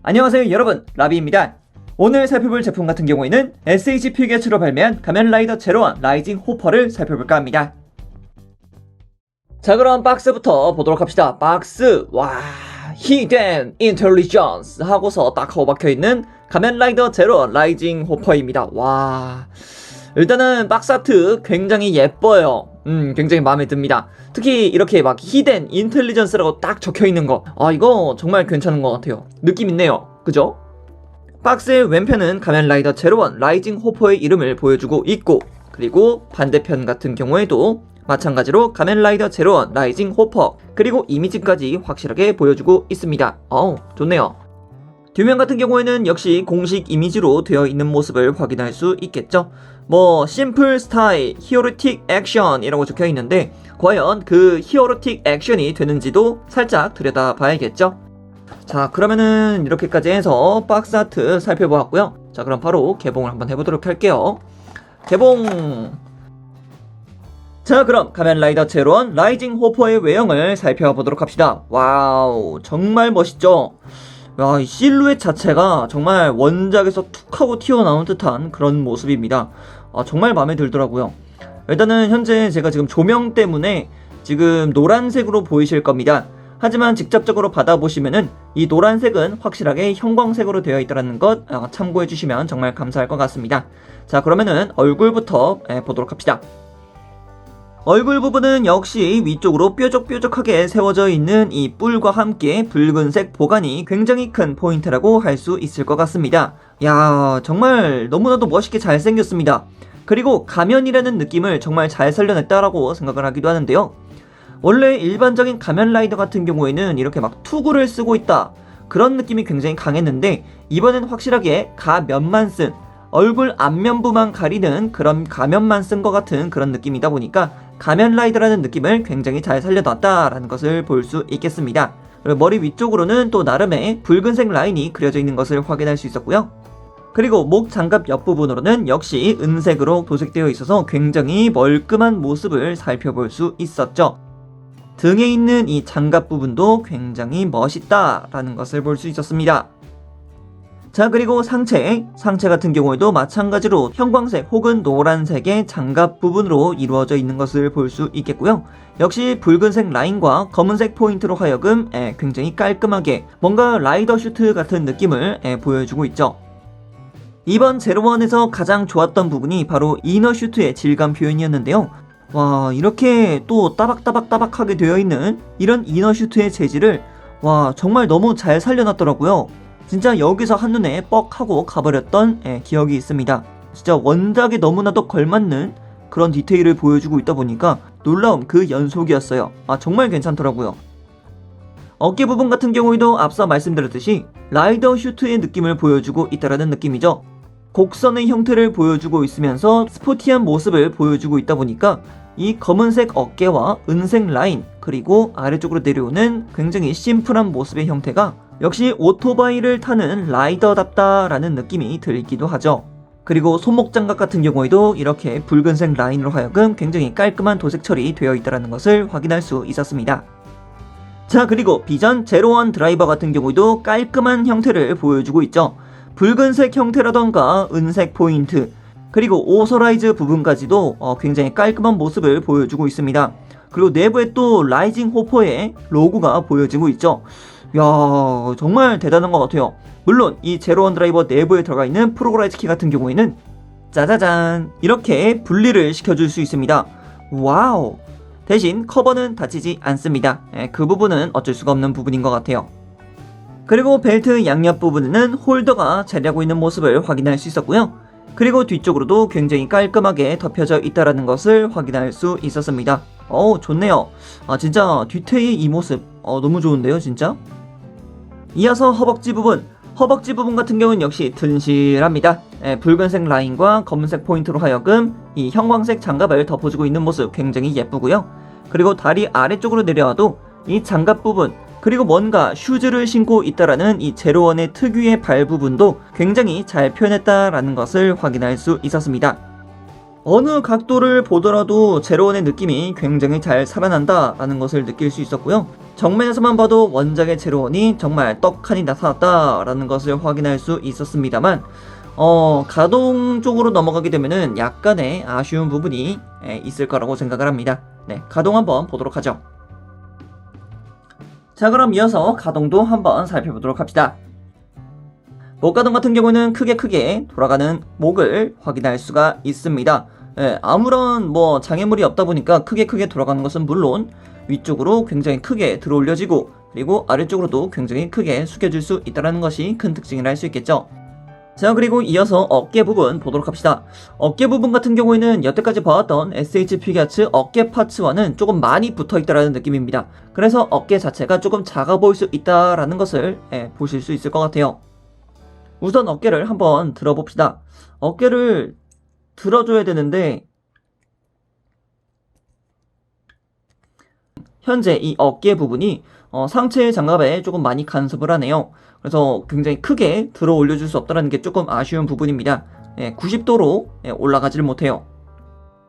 안녕하세요 여러분, 라비입니다. 오늘 살펴볼 제품 같은 경우에는 SH 필기체로 발매한 가면라이더 제로원 라이징 호퍼를 살펴볼까 합니다. 자, 그럼 박스부터 보도록 합시다. 박스, 와, 히든 인텔리전스 하고서 딱 하고 박혀있는 가면라이더 제로원 라이징 호퍼입니다. 와, 일단은 박스 아트 굉장히 예뻐요. 굉장히 마음에 듭니다. 특히 이렇게 막 히든 인텔리전스라고 딱 적혀있는 거, 이거 정말 괜찮은 것 같아요. 느낌 있네요, 그죠? 박스의 왼편은 가면라이더 제로원 라이징 호퍼의 이름을 보여주고 있고, 그리고 반대편 같은 경우에도 마찬가지로 가면라이더 제로원 라이징 호퍼, 그리고 이미지까지 확실하게 보여주고 있습니다. 좋네요. 뒷면 같은 경우에는 역시 공식 이미지로 되어 있는 모습을 확인할 수 있겠죠. 심플 스타일, 히어로틱 액션이라고 적혀 있는데, 과연 그 히어로틱 액션이 되는지도 살짝 들여다봐야겠죠. 자, 그러면은 이렇게까지 해서 박스 아트 살펴보았고요. 자, 그럼 바로 개봉을 한번 해보도록 할게요. 개봉! 자, 그럼 가면라이더 제로원 라이징 호퍼의 외형을 살펴보도록 합시다. 와우, 정말 멋있죠? 이 실루엣 자체가 정말 원작에서 툭 하고 튀어나온 듯한 그런 모습입니다. 정말 마음에 들더라고요. 일단은 현재 제가 지금 조명 때문에 지금 노란색으로 보이실 겁니다. 하지만 직접적으로 받아보시면은 이 노란색은 확실하게 형광색으로 되어 있다는 것 참고해 주시면 정말 감사할 것 같습니다. 자, 그러면은 얼굴부터 보도록 합시다. 얼굴 부분은 역시 위쪽으로 뾰족뾰족하게 세워져 있는 이 뿔과 함께 붉은색 보관이 굉장히 큰 포인트라고 할 수 있을 것 같습니다. 야, 정말 너무나도 멋있게 잘생겼습니다. 그리고 가면이라는 느낌을 정말 잘 살려냈다라고 생각을 하기도 하는데요. 원래 일반적인 가면라이더 같은 경우에는 이렇게 막 투구를 쓰고 있다, 그런 느낌이 굉장히 강했는데, 이번엔 확실하게 가면만 쓴, 얼굴 앞면부만 가리는 그런 가면만 쓴 것 같은 그런 느낌이다 보니까 가면라이더라는 느낌을 굉장히 잘 살려놨다라는 것을 볼 수 있겠습니다. 그리고 머리 위쪽으로는 또 나름의 붉은색 라인이 그려져 있는 것을 확인할 수 있었고요. 그리고 목 장갑 옆부분으로는 역시 은색으로 도색되어 있어서 굉장히 멀끔한 모습을 살펴볼 수 있었죠. 등에 있는 이 장갑 부분도 굉장히 멋있다라는 것을 볼 수 있었습니다. 자, 그리고 상체 같은 경우에도 마찬가지로 형광색 혹은 노란색의 장갑 부분으로 이루어져 있는 것을 볼 수 있겠고요. 역시 붉은색 라인과 검은색 포인트로 하여금 굉장히 깔끔하게 뭔가 라이더 슈트 같은 느낌을 보여주고 있죠. 이번 제로원에서 가장 좋았던 부분이 바로 이너 슈트의 질감 표현이었는데요. 와, 이렇게 또 따박따박하게 되어 있는 이런 이너 슈트의 재질을 정말 너무 잘 살려놨더라고요. 진짜 여기서 한눈에 뻑 하고 가버렸던 기억이 있습니다. 진짜 원작에 너무나도 걸맞는 그런 디테일을 보여주고 있다 보니까 놀라움 그 연속이었어요. 정말 괜찮더라고요. 어깨 부분 같은 경우에도 앞서 말씀드렸듯이 라이더 슈트의 느낌을 보여주고 있다라는 느낌이죠. 곡선의 형태를 보여주고 있으면서 스포티한 모습을 보여주고 있다 보니까 이 검은색 어깨와 은색 라인, 그리고 아래쪽으로 내려오는 굉장히 심플한 모습의 형태가 역시 오토바이를 타는 라이더답다라는 느낌이 들기도 하죠. 그리고 손목 장갑 같은 경우에도 이렇게 붉은색 라인으로 하여금 굉장히 깔끔한 도색 처리 되어 있다는 것을 확인할 수 있었습니다. 자, 그리고 비전 제로원 드라이버 같은 경우에도 깔끔한 형태를 보여주고 있죠. 붉은색 형태라던가 은색 포인트, 그리고 오소라이즈 부분까지도 굉장히 깔끔한 모습을 보여주고 있습니다. 그리고 내부에 또 라이징 호퍼의 로고가 보여지고 있죠. 이야, 정말 대단한 것 같아요. 물론 이 제로원 드라이버 내부에 들어가 있는 프로그라이즈 키 같은 경우에는 짜자잔, 이렇게 분리를 시켜줄 수 있습니다. 와우! 대신 커버는 닫히지 않습니다. 그 부분은 어쩔 수가 없는 부분인 것 같아요. 그리고 벨트 양옆 부분에는 홀더가 자리하고 있는 모습을 확인할 수 있었고요. 그리고 뒤쪽으로도 굉장히 깔끔하게 덮여져 있다는 것을 확인할 수 있었습니다. 좋네요. 진짜 뒤태의 이 모습 너무 좋은데요, 진짜? 이어서 허벅지 부분 같은 경우는 역시 튼실합니다. 붉은색 라인과 검은색 포인트로 하여금 이 형광색 장갑을 덮어주고 있는 모습 굉장히 예쁘고요. 그리고 다리 아래쪽으로 내려와도 이 장갑 부분, 그리고 뭔가 슈즈를 신고 있다라는 이 제로원의 특유의 발 부분도 굉장히 잘 표현했다라는 것을 확인할 수 있었습니다. 어느 각도를 보더라도 제로원의 느낌이 굉장히 잘 살아난다라는 것을 느낄 수 있었고요. 정면에서만 봐도 원작의 제로원이 정말 떡하니 나타났다라는 것을 확인할 수 있었습니다만 가동 쪽으로 넘어가게 되면은 약간의 아쉬운 부분이 있을 거라고 생각을 합니다. 네, 가동 한번 보도록 하죠. 자, 그럼 이어서 가동도 한번 살펴보도록 합시다. 목가동 같은 경우는 크게 돌아가는 목을 확인할 수가 있습니다. 아무런 장애물이 없다 보니까 크게 돌아가는 것은 물론 위쪽으로 굉장히 크게 들어 올려지고 그리고 아래쪽으로도 굉장히 크게 숙여질 수 있다는 것이 큰 특징이라 할 수 있겠죠. 자, 그리고 이어서 어깨 부분 보도록 합시다. 어깨 부분 같은 경우에는 여태까지 봐왔던 SH 피겨츠 어깨 파츠와는 조금 많이 붙어있다라는 느낌입니다. 그래서 어깨 자체가 조금 작아 보일 수 있다라는 것을 보실 수 있을 것 같아요. 우선 어깨를 한번 들어봅시다. 어깨를 들어줘야 되는데 현재 이 어깨 부분이 상체 장갑에 조금 많이 간섭을 하네요. 그래서 굉장히 크게 들어 올려줄 수 없다는 게 조금 아쉬운 부분입니다. 90도로 올라가지를 못해요.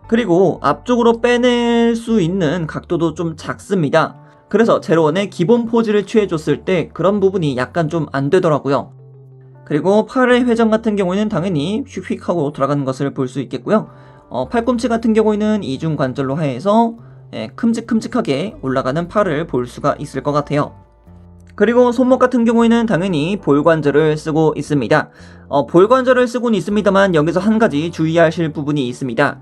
그리고 앞쪽으로 빼낼 수 있는 각도도 좀 작습니다. 그래서 제로원의 기본 포즈를 취해줬을 때 그런 부분이 약간 좀 안 되더라고요. 그리고 팔의 회전 같은 경우에는 당연히 휙휙 하고 돌아가는 것을 볼 수 있겠고요. 팔꿈치 같은 경우에는 이중 관절로 하여서 큼직큼직하게 올라가는 팔을 볼 수가 있을 것 같아요. 그리고 손목 같은 경우에는 당연히 볼관절을 쓰고 있습니다. 볼관절을 쓰고는 있습니다만 여기서 한 가지 주의하실 부분이 있습니다.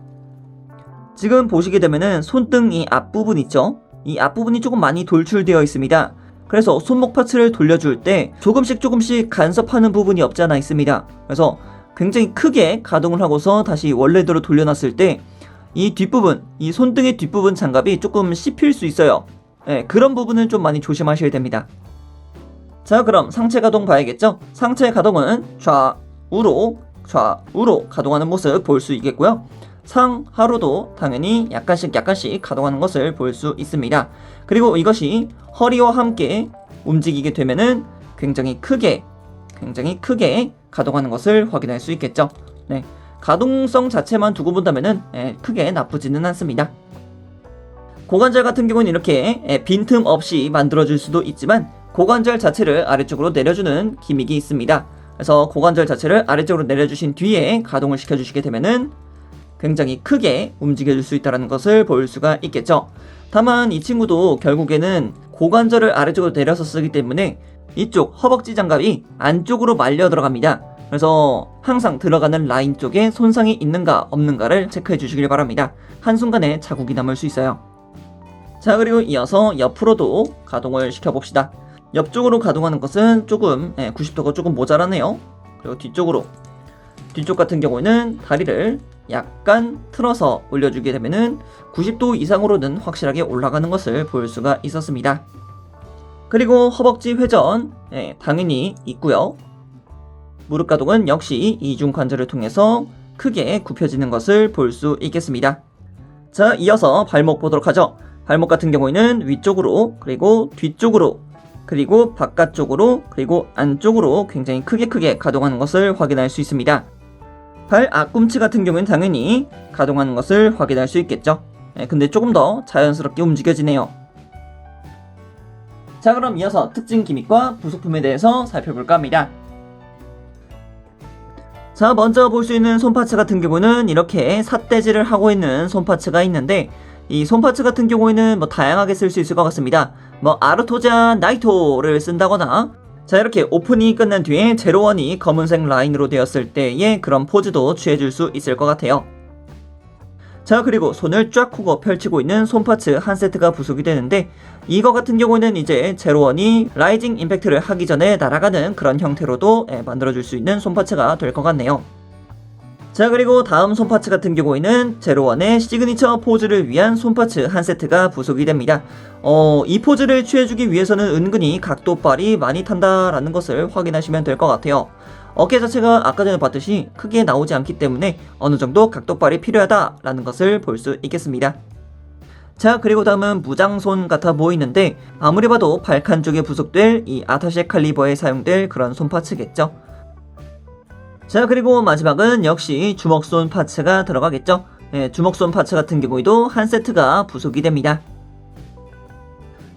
지금 보시게 되면은 손등 이 앞부분 있죠? 이 앞부분이 조금 많이 돌출되어 있습니다. 그래서 손목 파츠를 돌려줄 때 조금씩 간섭하는 부분이 없지 않아 있습니다. 그래서 굉장히 크게 가동을 하고서 다시 원래대로 돌려놨을 때 이 뒷부분, 이 손등의 뒷부분 장갑이 조금 씹힐 수 있어요. 그런 부분은 좀 많이 조심하셔야 됩니다. 자, 그럼 상체 가동 봐야겠죠? 상체 가동은 좌우로 가동하는 모습 볼 수 있겠고요. 상하로도 당연히 약간씩 가동하는 것을 볼 수 있습니다. 그리고 이것이 허리와 함께 움직이게 되면은 굉장히 크게 가동하는 것을 확인할 수 있겠죠. 네, 가동성 자체만 두고 본다면은 크게 나쁘지는 않습니다. 고관절 같은 경우는 이렇게 빈틈 없이 만들어줄 수도 있지만 고관절 자체를 아래쪽으로 내려주는 기믹이 있습니다. 그래서 고관절 자체를 아래쪽으로 내려주신 뒤에 가동을 시켜주시게 되면은 굉장히 크게 움직여줄 수 있다는 것을 볼 수가 있겠죠. 다만 이 친구도 결국에는 고관절을 아래쪽으로 내려서 쓰기 때문에 이쪽 허벅지 장갑이 안쪽으로 말려 들어갑니다. 그래서 항상 들어가는 라인 쪽에 손상이 있는가 없는가를 체크해 주시길 바랍니다. 한순간에 자국이 남을 수 있어요. 자, 그리고 이어서 옆으로도 가동을 시켜봅시다. 옆쪽으로 가동하는 것은 조금 90도가 조금 모자라네요. 그리고 뒤쪽 같은 경우에는 다리를 약간 틀어서 올려주게 되면은 90도 이상으로는 확실하게 올라가는 것을 볼 수가 있었습니다. 그리고 허벅지 회전 당연히 있고요. 무릎 가동은 역시 이중 관절을 통해서 크게 굽혀지는 것을 볼 수 있겠습니다. 자, 이어서 발목 보도록 하죠. 발목 같은 경우에는 위쪽으로 그리고 뒤쪽으로 그리고 바깥쪽으로 그리고 안쪽으로 굉장히 크게 가동하는 것을 확인할 수 있습니다. 발 앞꿈치 같은 경우는 당연히 가동하는 것을 확인할 수 있겠죠. 근데 조금 더 자연스럽게 움직여지네요. 자, 그럼 이어서 특징 기믹과 부속품에 대해서 살펴볼까 합니다. 자, 먼저 볼 수 있는 손파츠 같은 경우는 이렇게 삿대질을 하고 있는 손파츠가 있는데 이 손파츠 같은 경우에는 다양하게 쓸 수 있을 것 같습니다. 아르토자 나이토를 쓴다거나 자, 이렇게 오픈이 끝난 뒤에 제로원이 검은색 라인으로 되었을 때의 그런 포즈도 취해줄 수 있을 것 같아요. 자, 그리고 손을 쫙 펴고 펼치고 있는 손파츠 한 세트가 부속이 되는데 이거 같은 경우는 이제 제로원이 라이징 임팩트를 하기 전에 날아가는 그런 형태로도 만들어줄 수 있는 손파츠가 될 것 같네요. 자, 그리고 다음 손파츠 같은 경우에는 제로원의 시그니처 포즈를 위한 손파츠 한 세트가 부속이 됩니다. 이 포즈를 취해주기 위해서는 은근히 각도빨이 많이 탄다라는 것을 확인하시면 될 것 같아요. 어깨 자체가 아까 전에 봤듯이 크게 나오지 않기 때문에 어느 정도 각도빨이 필요하다라는 것을 볼 수 있겠습니다. 자, 그리고 다음은 무장손 같아 보이는데 아무리 봐도 발칸 쪽에 부속될 이 아타쉐 칼리버에 사용될 그런 손파츠겠죠. 자, 그리고 마지막은 역시 주먹손 파츠가 들어가겠죠. 주먹손 파츠 같은 경우에도 한 세트가 부속이 됩니다.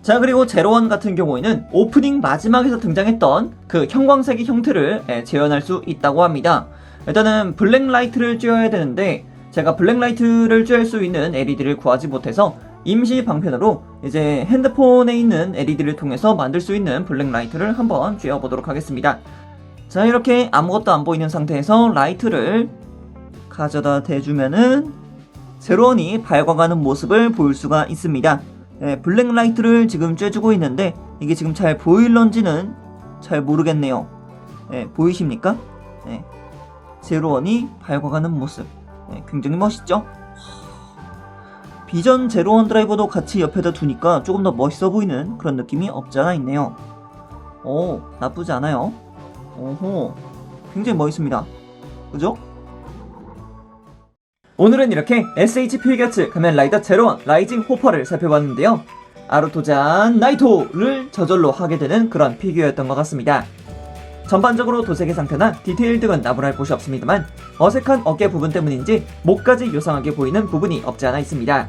자, 그리고 제로원 같은 경우에는 오프닝 마지막에서 등장했던 그 형광색의 형태를 재현할 수 있다고 합니다. 일단은 블랙라이트를 쬐어야 되는데 제가 블랙라이트를 쬐을 수 있는 LED를 구하지 못해서 임시 방편으로 이제 핸드폰에 있는 LED를 통해서 만들 수 있는 블랙라이트를 한번 쬐어 보도록 하겠습니다. 자, 이렇게 아무것도 안 보이는 상태에서 라이트를 가져다 대주면은 제로원이 밝아가는 모습을 볼 수가 있습니다. 블랙라이트를 지금 쬐주고 있는데 이게 지금 잘 보일런지는 잘 모르겠네요. 보이십니까? 제로원이 밝아가는 모습 굉장히 멋있죠? 비전 제로원 드라이버도 같이 옆에다 두니까 조금 더 멋있어 보이는 그런 느낌이 없지 않아 있네요. 오, 나쁘지 않아요. 오호, 굉장히 멋있습니다. 그죠? 오늘은 이렇게 SH 필겨츠 가면라이더 제로원 라이징 호퍼를 살펴봤는데요. 아루토잔 나이토를 저절로 하게 되는 그런 피규어였던 것 같습니다. 전반적으로 도색의 상태나 디테일 등은 나무랄 곳이 없습니다만 어색한 어깨 부분 때문인지 목까지 요상하게 보이는 부분이 없지 않아 있습니다.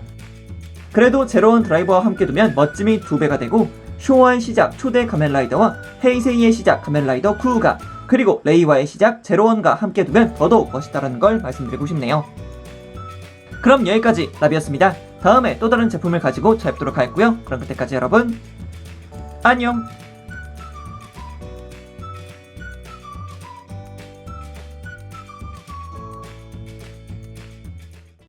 그래도 제로원 드라이버와 함께 두면 멋짐이 2배가 되고 쇼와의 시작 초대 가면라이더와 헤이세이의 시작 가면라이더 쿠우가 그리고 레이와의 시작 제로원과 함께 두면 더더욱 멋있다는 걸 말씀드리고 싶네요. 그럼 여기까지 라비였습니다. 다음에 또 다른 제품을 가지고 찾아뵙도록 하겠고요. 그럼 그때까지 여러분 안녕.